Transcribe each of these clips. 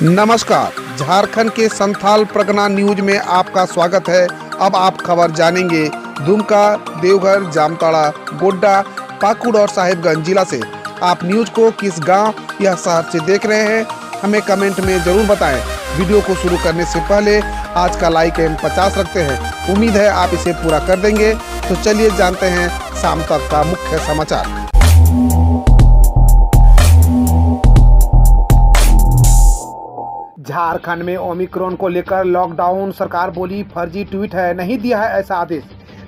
नमस्कार, झारखंड के संथाल परगना न्यूज में आपका स्वागत है। अब आप खबर जानेंगे दुमका, देवघर, जामताड़ा, गोड्डा, पाकुड़ और साहिबगंज जिला से। आप न्यूज को किस गांव या शहर से देख रहे हैं, हमें कमेंट में जरूर बताएं। वीडियो को शुरू करने से पहले आज का लाइक एम 50 रखते हैं। उम्मीद है आप इसे पूरा कर देंगे। तो चलिए जानते हैं शाम तक का मुख्य समाचार। झारखंड में ओमिक्रॉन को लेकर लॉकडाउन, सरकार बोली फर्जी ट्वीट है, नहीं दिया है ऐसा आदेश।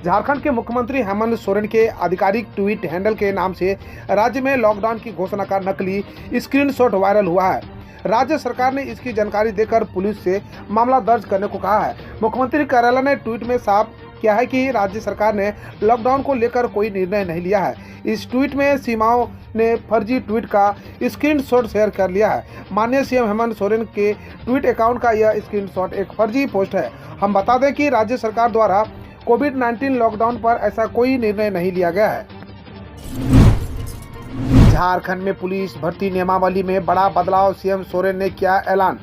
झारखंड के मुख्यमंत्री हेमंत सोरेन के आधिकारिक ट्वीट हैंडल के नाम से राज्य में लॉकडाउन की घोषणा का नकली स्क्रीनशॉट वायरल हुआ है। राज्य सरकार ने इसकी जानकारी देकर पुलिस से मामला दर्ज करने को कहा है। मुख्यमंत्री कार्यालय ने ट्वीट में साफ किया है कि राज्य सरकार ने लॉकडाउन को लेकर कोई निर्णय नहीं लिया है। इस ट्वीट में सीमाओं ने फर्जी ट्वीट का स्क्रीनशॉट शेयर कर लिया है। माननीय सीएम हेमंत सोरेन के ट्वीट अकाउंट का यह स्क्रीनशॉट एक फर्जी पोस्ट है। हम बता दें कि राज्य सरकार द्वारा कोविड-19 लॉकडाउन पर ऐसा कोई निर्णय नहीं लिया गया है। झारखंड में पुलिस भर्ती नियमावली में बड़ा बदलाव, सीएम सोरेन ने किया ऐलान।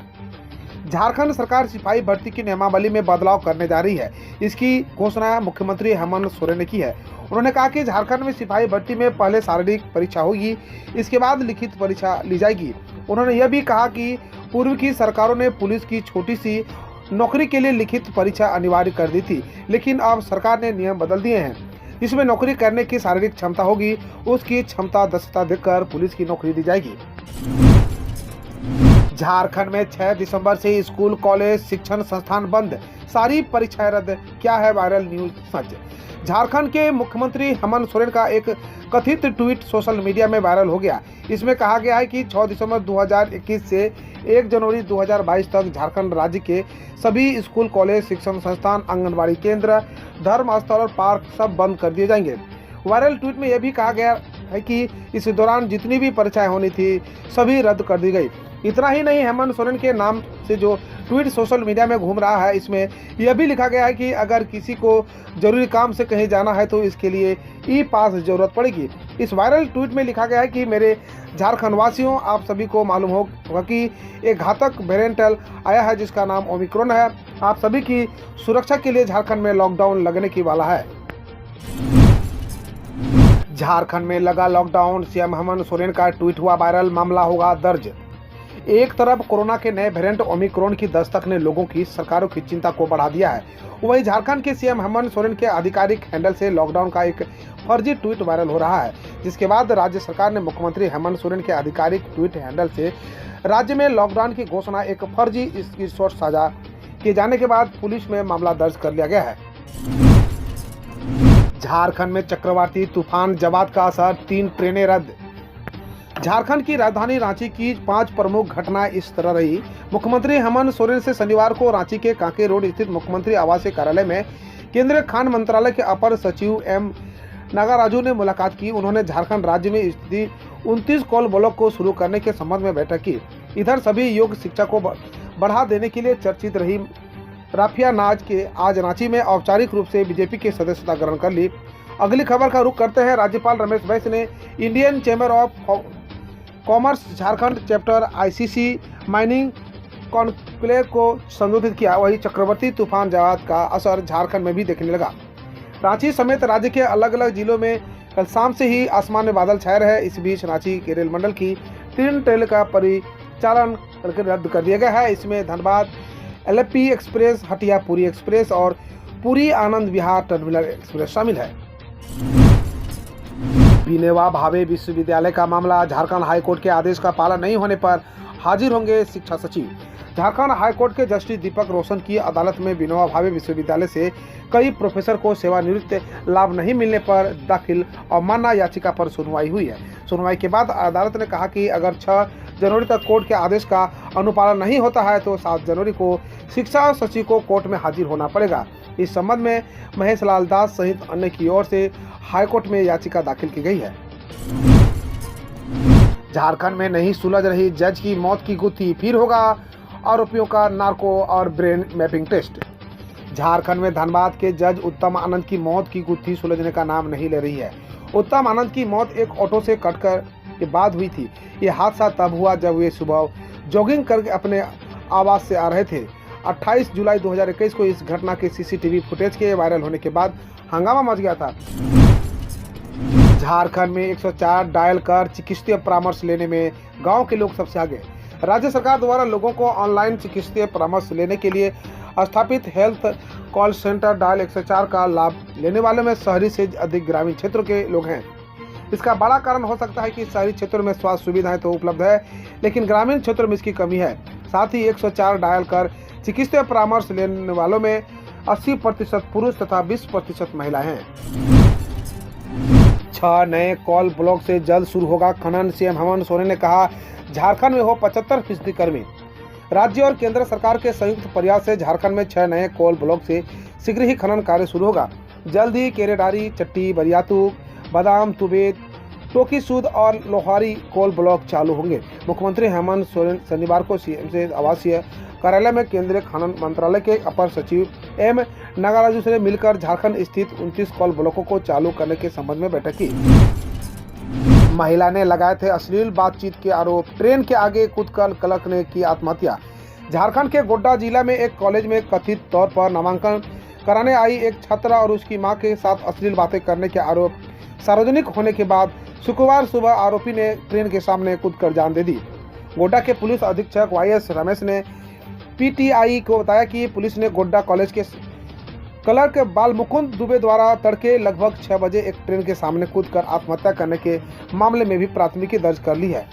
झारखंड सरकार सिपाही भर्ती की नियमावली में बदलाव करने जा रही है। इसकी घोषणा मुख्यमंत्री हेमंत सोरेन ने की है। उन्होंने कहा कि झारखंड में सिपाही भर्ती में पहले शारीरिक परीक्षा होगी, इसके बाद लिखित परीक्षा ली जाएगी। उन्होंने यह भी कहा कि पूर्व की सरकारों ने पुलिस की छोटी सी नौकरी के लिए लिखित परीक्षा अनिवार्य कर दी थी, लेकिन अब सरकार ने नियम बदल दिए हैं। इसमें नौकरी करने की शारीरिक क्षमता होगी, उसकी क्षमता दक्षता देखकर पुलिस की नौकरी दी जाएगी। झारखंड में 6 दिसंबर से स्कूल, कॉलेज, शिक्षण संस्थान बंद, सारी परीक्षाएं रद्द। क्या है वायरल न्यूज सच? झारखंड के मुख्यमंत्री हेमंत सोरेन का एक कथित ट्वीट सोशल मीडिया में वायरल हो गया। इसमें कहा गया है कि 6 दिसंबर 2021 से 1 जनवरी 2022 तक झारखंड राज्य के सभी स्कूल, कॉलेज, शिक्षण संस्थान, आंगनबाड़ी केंद्र, धर्म स्थल और पार्क सब बंद कर दिए जाएंगे। वायरल ट्वीट में यह भी कहा गया है कि इस दौरान जितनी भी परीक्षाएं होनी थी सभी रद्द कर दी गई। इतना ही नहीं, हेमंत सोरेन के नाम से जो ट्वीट सोशल मीडिया में घूम रहा है, इसमें यह भी लिखा गया है कि अगर किसी को जरूरी काम से कहीं जाना है तो इसके लिए ई पास जरूरत पड़ेगी। इस वायरल ट्वीट में लिखा गया है कि मेरे झारखंड वासियों, आप सभी को मालूम होगा कि एक घातक वेरिएंट आया है जिसका नाम ओमिक्रॉन है। आप सभी की सुरक्षा के लिए झारखंड में लॉकडाउन लगने की वाला है। झारखंड में लगा लॉकडाउन, सीएम हेमंत सोरेन का ट्वीट हुआ वायरल, मामला होगा दर्ज। एक तरफ कोरोना के नए वेरिएंट ओमिक्रॉन की दस्तक ने लोगों की, सरकारों की चिंता को बढ़ा दिया है, वहीं झारखंड के सीएम हेमंत सोरेन के आधिकारिक हैंडल से लॉकडाउन का एक फर्जी ट्वीट वायरल हो रहा है, जिसके बाद राज्य सरकार ने मुख्यमंत्री हेमंत सोरेन के आधिकारिक ट्वीट हैंडल से राज्य में लॉकडाउन की घोषणा एक फर्जी स्क्रीनशॉट साझा किए जाने के बाद पुलिस में मामला दर्ज कर लिया गया है। झारखंड में चक्रवाती तूफान जवाद का असर, 3 ट्रेनें रद्द। झारखंड की राजधानी रांची की 5 प्रमुख घटनाएं इस तरह रही। मुख्यमंत्री हेमंत सोरेन से शनिवार को रांची के कांके रोड स्थित मुख्यमंत्री आवास कार्यालय में केंद्रीय खान मंत्रालय के अपर सचिव एम नागाराजू ने मुलाकात की। उन्होंने झारखंड राज्य में स्थिति 29 कोल ब्लॉक को शुरू करने के संबंध में बैठक की। इधर सभी योग शिक्षा को बढ़ा देने के लिए चर्चित रही राफिया नाज के आज रांची में औपचारिक रूप से बीजेपी की सदस्यता ग्रहण कर ली। अगली खबर का रुख करते हैं। राज्यपाल रमेश बैस ने Indian chamber of commerce Jharkhand chapter ICC mining conclave को संबोधित किया। वही चक्रवर्ती तूफान जवाद का असर झारखंड में भी देखने लगा। रांची समेत राज्य के अलग अलग जिलों में कल शाम से ही आसमान में बादल छाए रहे। इस बीच रांची के रेल मंडल की 3 ट्रेन का परिचालन रद्द कर दिया गया है। इसमें Dhanbad LAP express, Hatia Puri express और पुरी आनंद विहार टर्मिनल एक्सप्रेस शामिल है। विनोबा भावे विश्वविद्यालय का मामला, झारखंड हाईकोर्ट के आदेश का पालन नहीं होने पर हाजिर होंगे शिक्षा सचिव। झारखंड हाईकोर्ट के जस्टिस दीपक रोशन की अदालत में विनोबा भावे विश्वविद्यालय से कई प्रोफेसर को सेवानिवृत्ति लाभ नहीं मिलने पर दाखिल अवमानना याचिका पर सुनवाई हुई है। सुनवाई के बाद अदालत ने कहा कि अगर 6 जनवरी तक कोर्ट के आदेश का अनुपालन नहीं होता है तो 7 जनवरी को शिक्षा सचिव को कोर्ट में हाजिर होना पड़ेगा। इस संबंध में महेश लाल दास सहित अन्य की ओर से हाईकोर्ट में याचिका दाखिल की गई है। झारखंड में नहीं सुलझ रही जज की मौत की गुत्थी, फिर होगा आरोपियों का नार्को और ब्रेन मैपिंग टेस्ट। झारखंड में धनबाद के जज उत्तम आनंद की मौत की गुत्थी सुलझने का नाम नहीं ले रही है। उत्तम आनंद की मौत एक ऑटो से कटकर के बाद हुई थी। ये हादसा तब हुआ जब वे सुबह जॉगिंग करके अपने आवास से आ रहे थे। 28 जुलाई 2021 को इस घटना के सीसीटीवी फुटेज के वायरल होने के बाद हंगामा मच गया था। झारखंड में 104 डायल कर चिकित्सीय परामर्श लेने में गांव के लोग सबसे आगे। राज्य सरकार द्वारा लोगों को ऑनलाइन चिकित्सीय परामर्श लेने के लिए स्थापित हेल्थ कॉल सेंटर डायल 104 का लाभ लेने वालों में शहरी से अधिक ग्रामीण क्षेत्रों के लोग हैं। इसका बड़ा कारण हो सकता है कि शहरी क्षेत्रों में स्वास्थ्य सुविधाएं तो उपलब्ध है, लेकिन ग्रामीण क्षेत्रों में इसकी कमी है। साथ ही 104 डायल कर चिकित्सीय परामर्श लेने वालों में 80% पुरुष तथा 20% महिलाएं हैं। 6 नए कॉल ब्लॉक से जल्द शुरू होगा खनन। सीएम हेमंत सोरेन ने कहा, झारखंड में हो 75% कर्मी। राज्य और केंद्र सरकार के संयुक्त प्रयास से झारखंड में 6 नए कोल ब्लॉक से शीघ्र ही खनन कार्य शुरू होगा। जल्द ही केरेडारी, चट्टी, बरियातू, बादाम, तुबेत, टोकी सूद और लोहारी कोल ब्लॉक चालू होंगे। मुख्यमंत्री हेमंत सोरेन शनिवार को सीएम से आवासीय कार्यालय में केंद्रीय खनन मंत्रालय के अपर सचिव एम नागराजू से मिलकर झारखंड स्थित 29 कोल ब्लॉकों को चालू करने के संबंध में बैठक की। महिला ने लगाए थे अश्लील बातचीत के आरोप। ट्रेन के आगे कूदकर क्लर्क ने की आत्महत्या। झारखंड के गोड्डा जिला में एक कॉलेज में कथित तौर पर नामांकन कराने आई एक छात्रा और उसकी मां के साथ अश्लील बातें करने के आरोप सार्वजनिक होने के बाद शुक्रवार सुबह आरोपी ने ट्रेन के सामने कूदकर जान दे दी। गोड्डा के पुलिस अधीक्षक वाईएस रमेश ने पीटीआई को बताया कि पुलिस ने गोड्डा कॉलेज के क्लर्क बालमुकुंद दुबे द्वारा तड़के लगभग 6 बजे एक ट्रेन के सामने कूदकर आत्महत्या करने के मामले में भी प्राथमिकी दर्ज कर ली है।